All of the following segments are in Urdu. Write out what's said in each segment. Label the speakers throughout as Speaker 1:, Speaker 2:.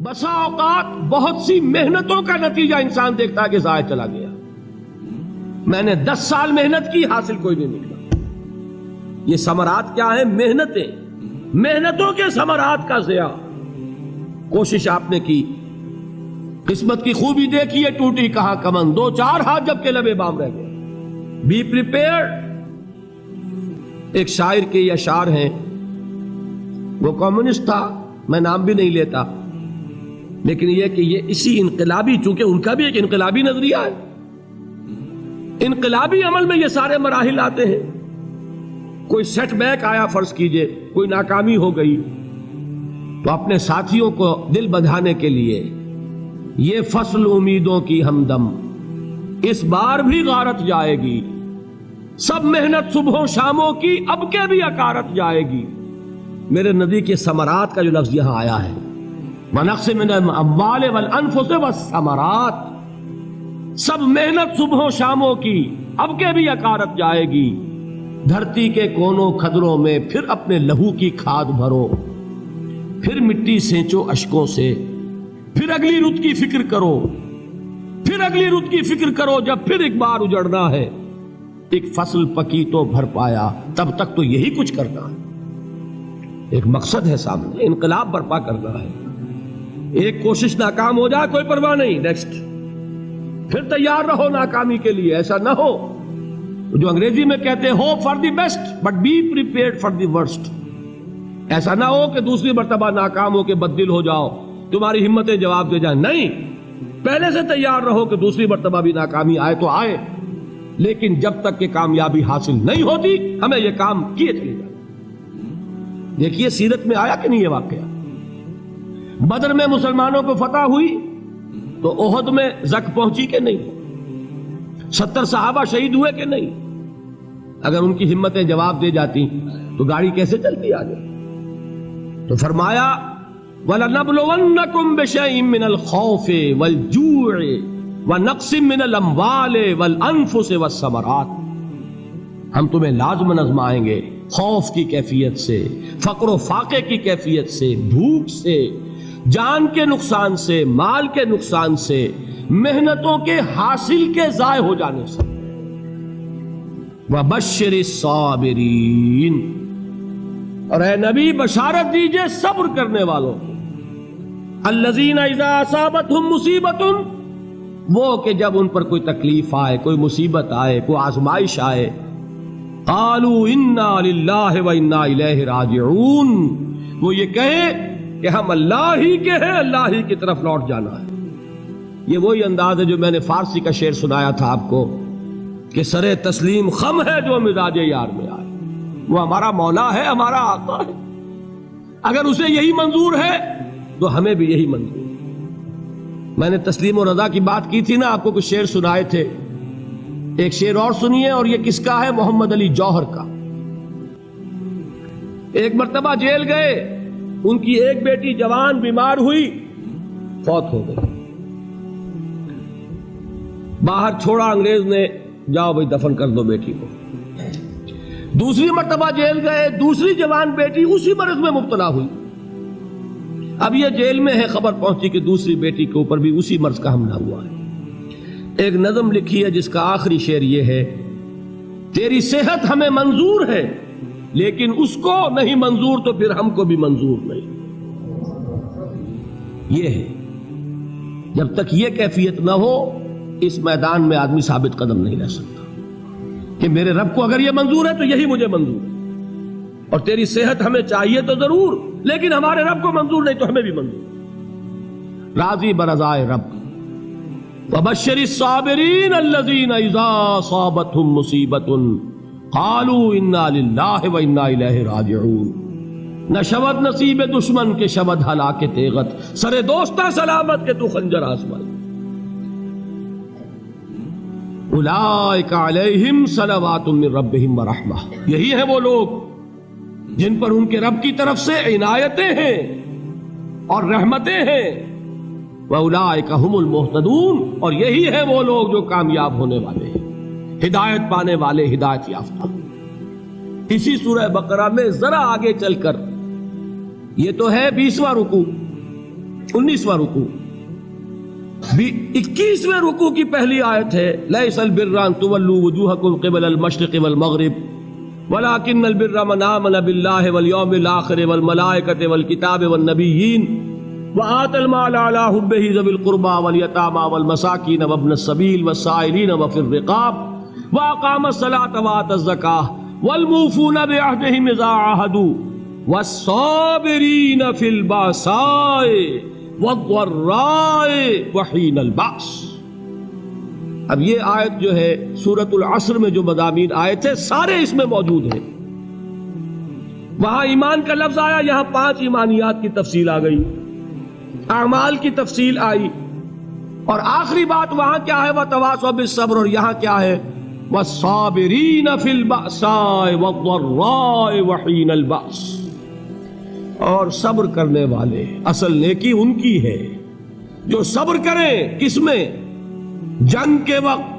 Speaker 1: بسا اوقات بہت سی محنتوں کا نتیجہ انسان دیکھتا ہے کہ ضائع چلا گیا. میں نے 10 سال محنت کی، حاصل کوئی نہیں نکلا. یہ ثمرات کیا ہیں؟ محنتوں کے ثمرات کا ضیاع. کوشش آپ نے کی، قسمت کی خوبی دیکھی ہے، ٹوٹی کہاں کمن، 2-4 ہاتھ جب کے لبے بام رہ گئے. Be prepared. ایک شاعر کے یہ اشعار ہیں، وہ کمیونسٹ تھا، میں نام بھی نہیں لیتا، لیکن یہ کہ یہ اسی انقلابی، چونکہ ان کا بھی ایک انقلابی نظریہ ہے، انقلابی عمل میں یہ سارے مراحل آتے ہیں. کوئی سیٹ بیک آیا، فرض کیجئے کوئی ناکامی ہو گئی، تو اپنے ساتھیوں کو دل بندھانے کے لیے یہ فصل امیدوں کی ہمدم اس بار بھی غارت جائے گی، سب محنت صبحوں شاموں کی اب کے بھی اکارت جائے گی. میرے نبی کے ثمرات کا جو لفظ یہاں آیا ہے، وَنَقْصٍ مِّنَ الْأَمْوَالِ وَالْأَنفُسِ وَالثَّمَرَاتِ، سب محنت صبحوں شاموں کی اب کے بھی اکارت جائے گی. دھرتی کے کونوں کھدروں میں پھر اپنے لہو کی کھاد بھرو، پھر مٹی سینچو اشکوں سے، پھر اگلی رت کی فکر کرو، پھر اگلی رت کی فکر کرو، جب پھر ایک بار اجڑنا ہے. ایک فصل پکی تو بھر پایا، تب تک تو یہی کچھ کرنا ہے. ایک مقصد ہے سامنے، انقلاب برپا کرنا ہے. ایک کوشش ناکام ہو جائے کوئی پرواہ نہیں، نیکسٹ. پھر تیار رہو ناکامی کے لیے. ایسا نہ ہو جو انگریزی میں کہتے ہیں hope for the best but be prepared for the worst. ایسا نہ ہو کہ دوسری مرتبہ ناکام ہو کے بددل ہو جاؤ، تمہاری ہمتیں جواب دے جائیں. نہیں، پہلے سے تیار رہو کہ دوسری مرتبہ بھی ناکامی آئے تو آئے، لیکن جب تک کہ کامیابی حاصل نہیں ہوتی ہمیں یہ کام کیے چلے جائیں. دیکھیے سیرت میں آیا کہ نہیں یہ واقعہ. بدر میں مسلمانوں کو فتح ہوئی تو احد میں زک پہنچی کہ نہیں؟ 70 صحابہ شہید ہوئے کہ نہیں؟ اگر ان کی ہمتیں جواب دے جاتی تو گاڑی کیسے چلتی آگے؟ تو فرمایا وَلَنَبْلُوَنَّكُمْ بِشَيْءٍ مِّنَ الْخَوْفِ وَالْجُوعِ وَنَقْصٍ مِّنَ الْأَمْوَالِ وَالْأَنفُسِ وَالثَّمَرَاتِ. ہم تمہیں لازم آزمائیں گے، خوف کی کیفیت سے، فقر و فاقے کی کیفیت سے، بھوک سے، جان کے نقصان سے، مال کے نقصان سے، محنتوں کے حاصل کے ضائع ہو جانے سے. وَبَشِّرِ الصَّابِرِينَ، اور اے نبی بشارت دیجئے صبر کرنے والوں کو. الَّذِينَ إِذَا أَصَابَتْهُمْ مُصِيبَةٌ، وہ کہ جب ان پر کوئی تکلیف آئے، کوئی مصیبت آئے، کوئی آزمائش آئے، قالوا انا للہ وانا الیہ راجعون، وہ یہ کہیں کہ ہم اللہ ہی کے ہیں، اللہ ہی کی طرف لوٹ جانا ہے. یہ وہی انداز ہے جو میں نے فارسی کا شعر سنایا تھا آپ کو کہ سرے تسلیم خم ہے جو مزاج یار میں آئے. وہ ہمارا مولا ہے، ہمارا آقا ہے. اگر اسے یہی منظور ہے تو ہمیں بھی یہی منظور ہے. میں نے تسلیم و رضا کی بات کی تھی نا، آپ کو کچھ شعر سنائے تھے. ایک شعر اور سنیے، اور یہ کس کا ہے؟ محمد علی جوہر کا. ایک مرتبہ جیل گئے، ان کی ایک بیٹی جوان بیمار ہوئی، فوت ہو گئی. باہر چھوڑا انگریز نے، جاؤ بھائی دفن کر دو بیٹی کو. دوسری مرتبہ جیل گئے، دوسری جوان بیٹی اسی مرض میں مبتلا ہوئی. اب یہ جیل میں ہے، خبر پہنچی کہ دوسری بیٹی کے اوپر بھی اسی مرض کا حملہ ہوا ہے. ایک نظم لکھی ہے جس کا آخری شعر یہ ہے، تیری صحت ہمیں منظور ہے لیکن اس کو نہیں منظور تو پھر ہم کو بھی منظور نہیں. یہ ہے، جب تک یہ کیفیت نہ ہو اس میدان میں آدمی ثابت قدم نہیں رہ سکتا کہ میرے رب کو اگر یہ منظور ہے تو یہی مجھے منظور ہے، اور تیری صحت ہمیں چاہیے تو ضرور، لیکن ہمارے رب کو منظور نہیں تو ہمیں بھی منظور. راضی برضائے رب. وَبَشِّرِ الصَّابِرِينَ الَّذِينَ إِذَا أَصَابَتْهُمْ مُصِيبَةٌ قَالُوا إِنَّا لِلَّهِ وَإِنَّا إِلَيْهِ رَاجِعُونَ. نہ شود نصیب دشمن کے شود ہلاک تیغت، سرے دوستہ سلامت کے تو خنجر آزمائے. اولئک علیہم صلوات من ربہم ورحمہ، یہی ہیں وہ لوگ جن پر ان کے رب کی طرف سے عنایتیں ہیں اور رحمتیں ہیں. وَأُولَٰئِكَ هُمُ الْمُهْتَدُونَ، اور یہی ہے وہ لوگ جو کامیاب ہونے والے ہیں، ہدایت پانے والے، ہدایت یافتہ. اسی سورہ بقرہ میں ذرا آگے چل کر، یہ تو ہے 20واں رکوع، 19واں رکوع. 21ویں رکوع کی پہلی آیت ہے لیس البر ان تولوا وجوہکم قبل المشرق والمغرب ولکن البر من آمن باللہ والیوم الآخر والملائکۃ والکتاب والنبیین وآتى المال على حبه ذوي القربى واليتامى والمساكين وابن السبيل والسائلين وفي الرقاب وأقام الصلاة وآتى الزكاة والموفون بعهدهم إذا عاهدوا والصابرين في البأساء والضراء وحين البأس. اب یہ آیت جو ہے سورۃ العصر میں جو مضامین آئے تھے سارے اس میں موجود ہیں. وہاں ایمان کا لفظ آیا، یہاں 5 ایمانیات کی تفصیل آ گئی، اعمال کی تفصیل آئی، اور آخری بات وہاں کیا ہے وَتَوَاصَوْا بِالصَّبْرِ، اور یہاں کیا ہے وَالصَّابِرِينَ فِي الْبَأْسَاءِ وَالضَّرَّاءِ وَحِينَ الْبَأْسِ، اور صبر کرنے والے. اصل نیکی ان کی ہے جو صبر کریں، کس میں؟ جنگ کے وقت.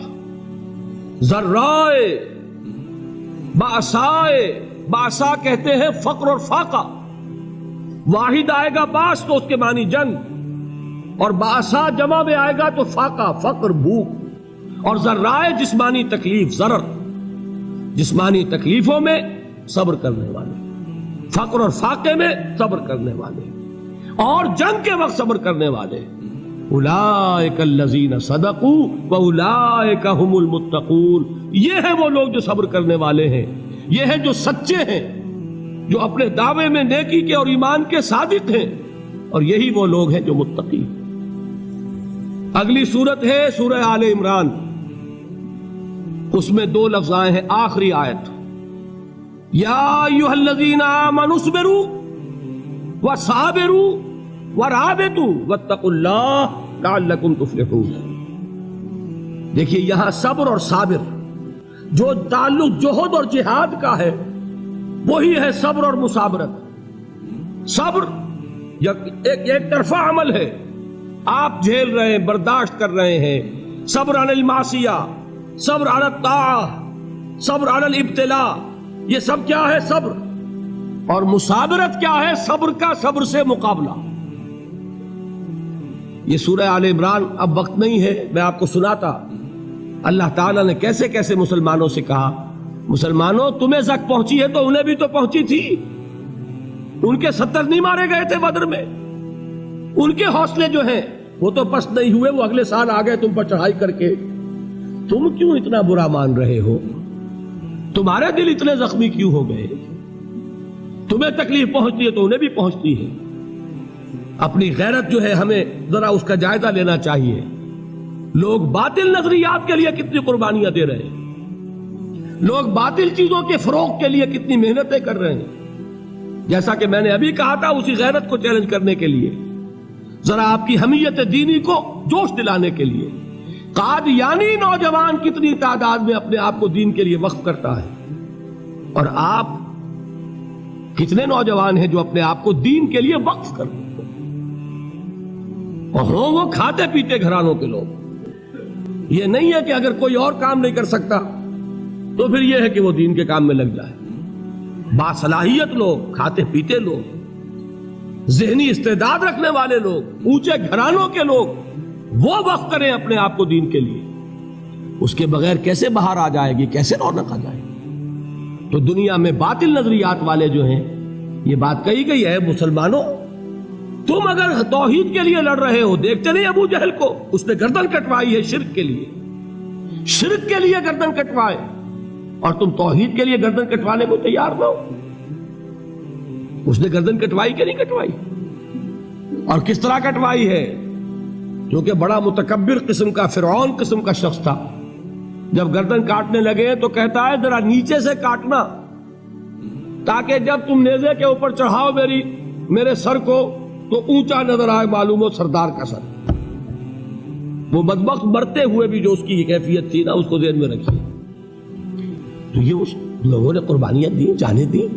Speaker 1: ذرائے باسائے، باسا کہتے ہیں فقر اور فاقہ. واحد آئے گا باس تو اس کے معنی جنگ، اور باسا جمع میں آئے گا تو فاقہ فقر بھوک، اور ذرائے جسمانی تکلیف ضرر، جسمانی تکلیفوں میں صبر کرنے والے، فقر اور فاقے میں صبر کرنے والے، اور جنگ کے وقت صبر کرنے والے. اولئک الذین صدقوا واولئک هم المتقون. یہ ہیں وہ لوگ جو صبر کرنے والے ہیں، یہ ہیں جو سچے ہیں، جو اپنے دعوے میں نیکی کے اور ایمان کے صادق ہیں، اور یہی وہ لوگ ہیں جو متقی. اگلی سورت ہے سورہ آل عمران، اس میں 2 لفظ آئے ہیں آخری آیت، یا ایھا الذین آمنوا اصبروا وصابروا ورابطوا واتقوا اللہ لعلکم تفلحون. دیکھیے یہاں صبر اور صابر جو تعلق جہد اور جہاد کا ہے وہی ہے صبر اور مصابرت. صبر ایک طرفہ عمل ہے، آپ جھیل رہے ہیں، برداشت کر رہے ہیں. صبر علی المعصیہ، صبر علی الطاعہ، صبر علی الابتلاء، یہ سب کیا ہے؟ صبر. اور مصابرت کیا ہے؟ صبر کا صبر سے مقابلہ. یہ سورہ آل عمران اب وقت نہیں ہے، میں آپ کو سناتا اللہ تعالیٰ نے کیسے کیسے مسلمانوں سے کہا، مسلمانوں تمہیں زک پہنچی ہے تو انہیں بھی تو پہنچی تھی. ان کے 70 نہیں مارے گئے تھے بدر میں؟ ان کے حوصلے جو ہیں وہ تو پست نہیں ہوئے، وہ اگلے سال آ گئے تم پر چڑھائی کر کے. تم کیوں اتنا برا مان رہے ہو؟ تمہارے دل اتنے زخمی کیوں ہو گئے؟ تمہیں تکلیف پہنچتی ہے تو انہیں بھی پہنچتی ہے. اپنی غیرت جو ہے ہمیں ذرا اس کا جائزہ لینا چاہیے. لوگ باطل نظریات کے لیے کتنی قربانیاں دے رہے ہیں، لوگ باطل چیزوں کے فروغ کے لیے کتنی محنتیں کر رہے ہیں. جیسا کہ میں نے ابھی کہا تھا، اسی غیرت کو چیلنج کرنے کے لیے، ذرا آپ کی حمیت دینی کو جوش دلانے کے لیے. قادیانی نوجوان کتنی تعداد میں اپنے آپ کو دین کے لیے وقف کرتا ہے، اور آپ کتنے نوجوان ہیں جو اپنے آپ کو دین کے لیے وقف کرتے ہیں، اور ہوں وہ کھاتے پیتے گھرانوں کے لوگ. یہ نہیں ہے کہ اگر کوئی اور کام نہیں کر سکتا تو پھر یہ ہے کہ وہ دین کے کام میں لگ جائے. باصلاحیت لوگ، کھاتے پیتے لوگ، ذہنی استعداد رکھنے والے لوگ، اونچے گھرانوں کے لوگ، وہ وقف کریں اپنے آپ کو دین کے لیے. اس کے بغیر کیسے باہر آ جائے گی، کیسے رونق آ جائے گی؟ تو دنیا میں باطل نظریات والے جو ہیں، یہ بات کہی گئی ہے، مسلمانوں تم اگر توحید کے لیے لڑ رہے ہو، دیکھتے نہیں ابو جہل کو، اس نے گردن کٹوائی ہے شرک کے لیے، شرک کے لیے گردن کٹوائے، اور تم توحید کے لیے گردن کٹوانے کو تیار نہ ہو. اس نے گردن کٹوائی کہ نہیں کٹوائی؟ اور کس طرح کٹوائی ہے؟ کیونکہ بڑا متکبر قسم کا، فرعون قسم کا شخص تھا. جب گردن کاٹنے لگے تو کہتا ہے ذرا نیچے سے کاٹنا، تاکہ جب تم نیزے کے اوپر چڑھاؤ میرے سر کو تو اونچا نظر آئے، معلوم ہو سردار کا سر. وہ بدبخت مرتے ہوئے بھی جو اس کی کیفیت تھی نا، اس کو ذہن میں رکھیے. تو یہ اس لوگوں نے قربانیاں دی، جانیں دی.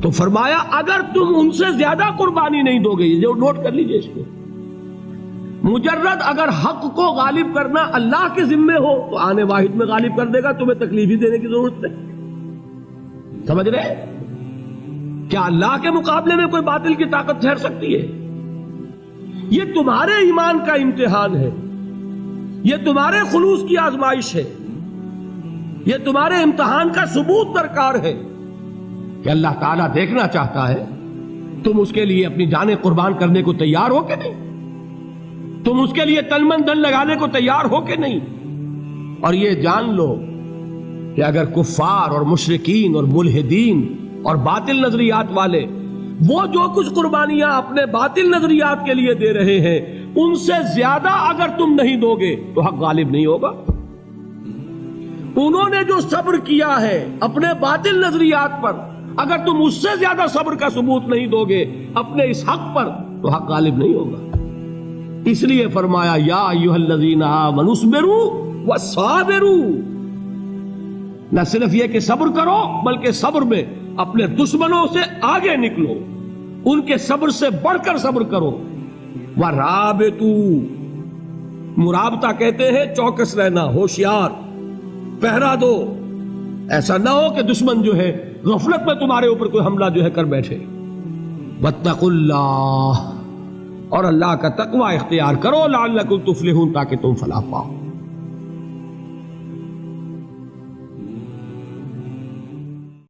Speaker 1: تو فرمایا اگر تم ان سے زیادہ قربانی نہیں دو گے، یہ نوٹ کر لیجئے اس کو، مجرد اگر حق کو غالب کرنا اللہ کے ذمے ہو تو آنے واحد میں غالب کر دے گا، تمہیں تکلیف ہی دینے کی ضرورت نہیں. سمجھ رہے؟ کیا اللہ کے مقابلے میں کوئی باطل کی طاقت ٹھہر سکتی ہے؟ یہ تمہارے ایمان کا امتحان ہے، یہ تمہارے خلوص کی آزمائش ہے، یہ تمہارے امتحان کا ثبوت درکار ہے کہ اللہ تعالیٰ دیکھنا چاہتا ہے تم اس کے لیے اپنی جانیں قربان کرنے کو تیار ہو کہ نہیں، تم اس کے لیے تن من دھن لگانے کو تیار ہو کہ نہیں۔ اور یہ جان لو کہ اگر کفار اور مشرکین اور ملحدین اور باطل نظریات والے وہ جو کچھ قربانیاں اپنے باطل نظریات کے لیے دے رہے ہیں ان سے زیادہ اگر تم نہیں دو گے تو حق غالب نہیں ہوگا۔ انہوں نے جو صبر کیا ہے اپنے باطل نظریات پر، اگر تم اس سے زیادہ صبر کا ثبوت نہیں دو گے اپنے اس حق پر تو حق غالب نہیں ہوگا۔ اس لیے فرمایا یا ایھا الذین آمنوا اصبروا وصابروا، نہ صرف یہ کہ صبر کرو بلکہ صبر میں اپنے دشمنوں سے آگے نکلو، ان کے صبر سے بڑھ کر صبر کرو۔ ورابطوا، مرابطہ کہتے ہیں چوکس رہنا، ہوشیار، پہرا دو، ایسا نہ ہو کہ دشمن جو ہے غفلت میں تمہارے اوپر کوئی حملہ جو ہے کر بیٹھے۔ واتقوا اللہ، اور اللہ کا تقوی اختیار کرو، لعلکم تفلحون، تاکہ تم فلاح پاؤ۔